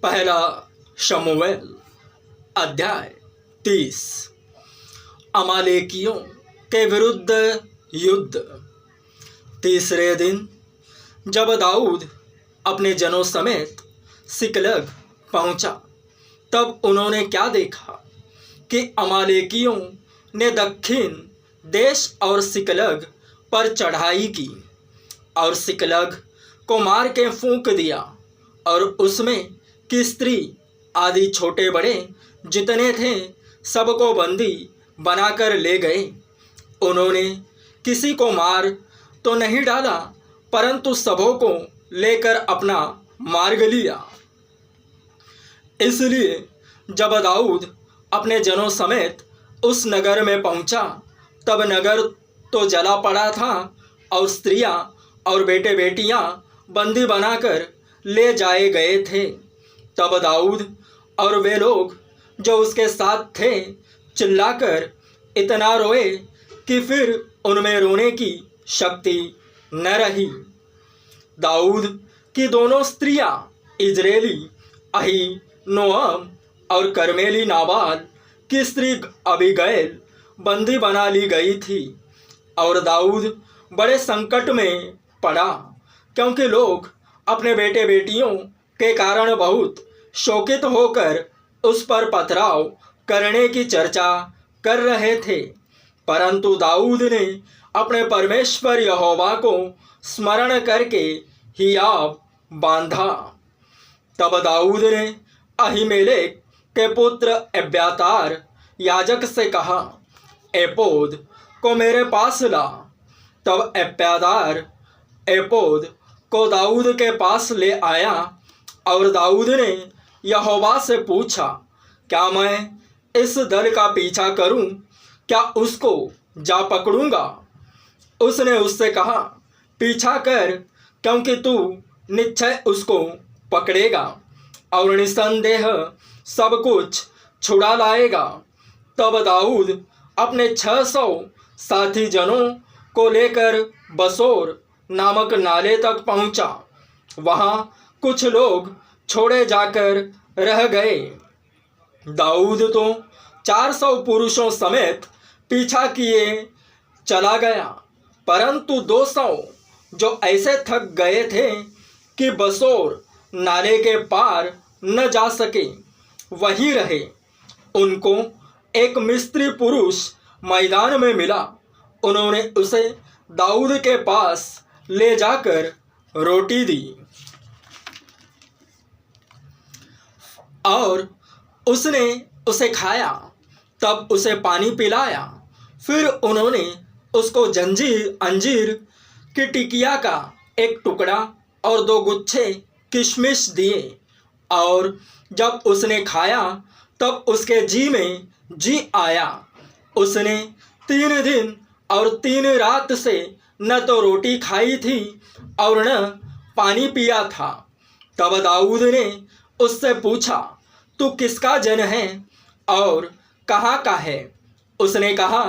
पहला शमूएल अध्याय 30। अमालेकियों के विरुद्ध युद्ध। तीसरे दिन जब दाऊद अपने जनों समेत सिकलग पहुंचा, तब उन्होंने क्या देखा कि अमालेकियों ने दक्षिण देश और सिकलग पर चढ़ाई की और सिकलग को मार के फूंक दिया, और उसमें की स्त्री आदि छोटे बड़े जितने थे सबको बंदी बनाकर ले गए। उन्होंने किसी को मार तो नहीं डाला, परंतु सबों को लेकर अपना मार्ग लिया। इसलिए जब दाऊद अपने जनों समेत उस नगर में पहुंचा, तब नगर तो जला पड़ा था और स्त्रियां और बेटे बेटियां बंदी बनाकर ले जाए गए थे। तब दाऊद और वे लोग जो उसके साथ थे चिल्लाकर इतना रोए कि फिर उनमें रोने की शक्ति न रही। दाऊद की दोनों स्त्रियां इजरायली अहीनोअम और कर्मेली नाबाल की स्त्री अबीगैल बंदी बना ली गई थी, और दाऊद बड़े संकट में पड़ा, क्योंकि लोग अपने बेटे बेटियों के कारण बहुत शोकित होकर उस पर पथराव करने की चर्चा कर रहे थे। परंतु दाऊद ने अपने परमेश्वर यहोवा को स्मरण करके हियाव बांधा। तब दाऊद ने अहीमेलेक के पुत्र एब्यातार याजक से कहा, एपोद को मेरे पास ला। तब एब्यातार एपोद को दाऊद के पास ले आया, और दाऊद ने यहोवा से पूछा, क्या मैं इस दल का पीछा करूं? क्या उसको जा पकड़ूंगा? उसने उससे कहा, पीछा कर, क्योंकि तू निश्चय उसको पकड़ेगा और निसंदेह सब कुछ छुड़ा लाएगा। तब दाऊद अपने 600 साथी जनों को लेकर बसोर नामक नाले तक पहुंचा। वहां कुछ लोग छोड़े जाकर रह गए। दाऊद तो 400 पुरुषों समेत पीछा किए चला गया, परंतु 200 जो ऐसे थक गए थे कि बसोर नाले के पार न जा सके वहीं रहे। उनको एक मिस्त्री पुरुष मैदान में मिला। उन्होंने उसे दाऊद के पास ले जाकर रोटी दी और उसने उसे खाया। तब उसे पानी पिलाया। फिर उन्होंने उसको अंजीर की टिकिया का एक टुकड़ा और 2 गुच्छे किशमिश दिए, और जब उसने खाया तब उसके जी में जी आया। उसने 3 दिन और 3 रात से न तो रोटी खाई थी और न पानी पिया था। तब दाऊद ने उससे पूछा, तू किसका जन है और कहाँ का है? उसने कहा,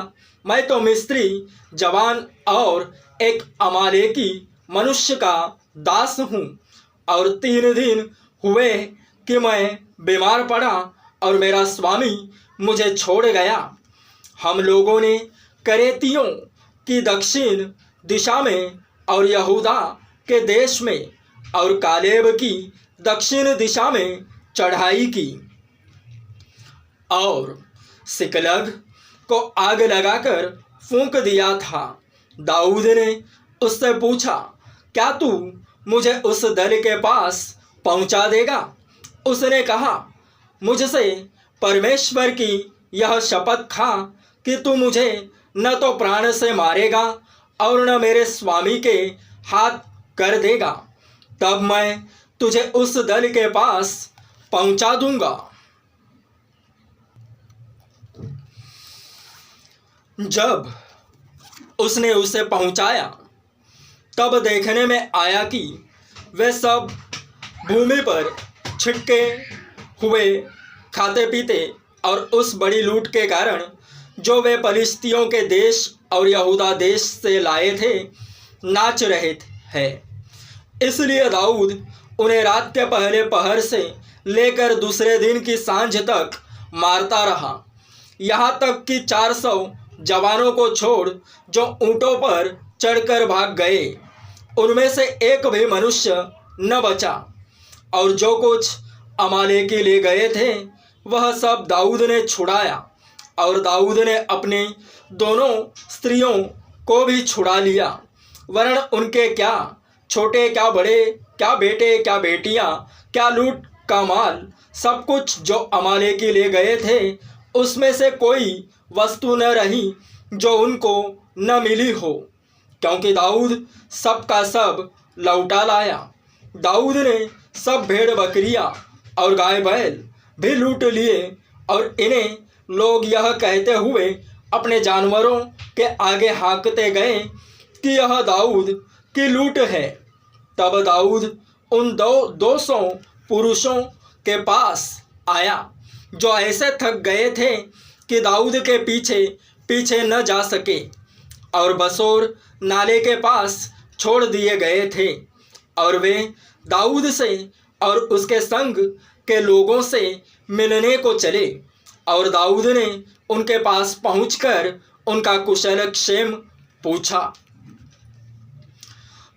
मैं तो मिस्री जवान और एक अमालेकी मनुष्य का दास हूँ, और 3 दिन हुए कि मैं बीमार पड़ा और मेरा स्वामी मुझे छोड़ गया। हम लोगों ने करेतियों की दक्षिण दिशा में और यहूदा के देश में और कालेब की दक्षिण दिशा में चढ़ाई की और सिकलग को आग लगाकर फूंक दिया था। दाऊद ने उससे पूछा, क्या तू मुझे उस दल के पास पहुंचा देगा? उसने कहा, मुझसे परमेश्वर की यह शपथ खा कि तू मुझे न तो प्राण से मारेगा और न मेरे स्वामी के हाथ कर देगा, तब मैं तुझे उस दल के पास पहुंचा दूंगा। जब उसने उसे पहुंचाया, तब देखने में आया कि वे सब भूमि पर छिटके हुए खाते पीते और उस बड़ी लूट के कारण जो वे पलिश्तियों के देश और यहूदा देश से लाए थे नाच रहे हैं। इसलिए दाऊद उन्हें रात के पहले पहर से लेकर दूसरे दिन की सांझ तक मारता रहा, यहाँ तक कि 400 जवानों को छोड़ जो ऊँटों पर चढ़कर भाग गए, उनमें से एक भी मनुष्य न बचा। और जो कुछ अमालेकी ले गए थे वह सब दाऊद ने छुड़ाया, और दाऊद ने अपने दोनों स्त्रियों को भी छुड़ा लिया, वरन उनके क्या छोटे क्या बड़े, क्या बेटे क्या बेटियां, क्या लूट का माल, सब कुछ जो अमालेकी ले गए थे, उसमें से कोई वस्तु न रही जो उनको न मिली हो, क्योंकि दाऊद सब का सब लौटा लाया। दाऊद ने सब भेड़ बकरियां और गाय बैल भी लूट लिए, और इन्हें लोग यह कहते हुए अपने जानवरों के आगे हाँकते गए कि यह दाऊद की लूट है। तब दाऊद उन 200 पुरुषों के पास आया जो ऐसे थक गए थे कि दाऊद के पीछे पीछे न जा सके, और बसोर नाले के पास छोड़ दिए गए थे। और वे दाऊद से और उसके संग के लोगों से मिलने को चले, और दाऊद ने उनके पास पहुंचकर उनका कुशल क्षेम पूछा।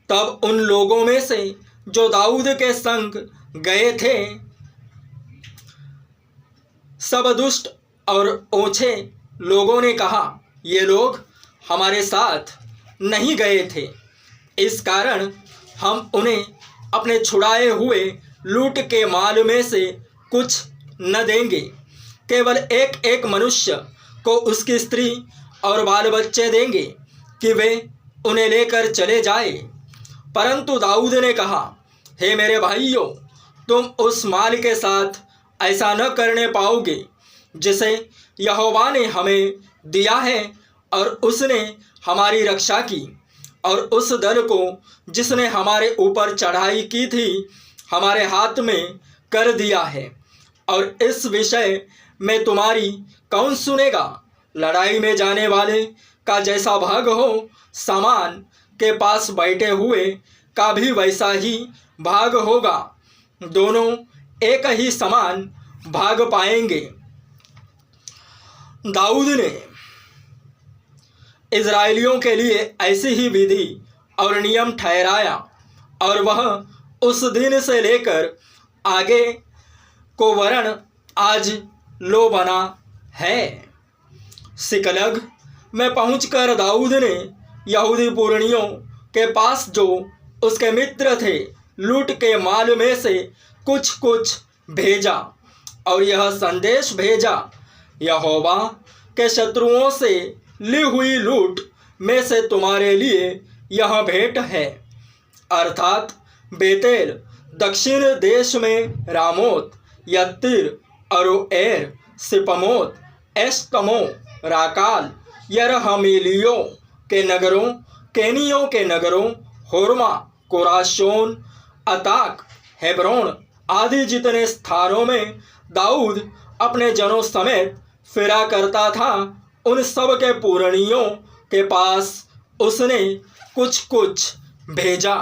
तब उन लोगों में से जो दाऊद के संग गए थे सब दुष्ट और ओछे लोगों ने कहा, ये लोग हमारे साथ नहीं गए थे, इस कारण हम उन्हें अपने छुड़ाए हुए लूट के माल में से कुछ न देंगे, केवल एक एक मनुष्य को उसकी स्त्री और बाल बच्चे देंगे कि वे उन्हें लेकर चले जाए। परंतु दाऊद ने कहा, हे मेरे भाइयों, तुम उस माल के साथ ऐसा न करने पाओगे जिसे यहोवा ने हमें दिया है, और उसने हमारी रक्षा की, और उस दल को जिसने हमारे ऊपर चढ़ाई की थी हमारे हाथ में कर दिया है। और इस विषय में तुम्हारी कौन सुनेगा? लड़ाई में जाने वाले का जैसा भाग हो, सामान के पास बैठे हुए का भी वैसा ही भाग होगा, दोनों एक ही समान भाग पाएंगे। दाऊद ने इज़राइलियों के लिए ऐसी ही विधि और नियम ठहराया, और वह उस दिन से लेकर आगे को वरण आज लो बना है। सिकलग में पहुंचकर दाऊद ने यहूदी पुरनियों के पास जो उसके मित्र थे लूट के माल में से कुछ कुछ भेजा, और यह संदेश भेजा, यहोवा के शत्रुओं से ली हुई लूट में से तुम्हारे लिए यह भेंट है, अर्थात बेतेल, दक्षिण देश में रामोत, यत्तीर, अरोएर, सिपमोत, एश्तमो, राकाल, यरहमीलियों के नगरों, केनियों के नगरों, होर्मा, कोराशोन, अताक, हेब्रोन आदि जितने स्थानों में दाऊद अपने जनों समेत फिरा करता था, उन सब के पुरनियों के पास उसने कुछ कुछ भेजा।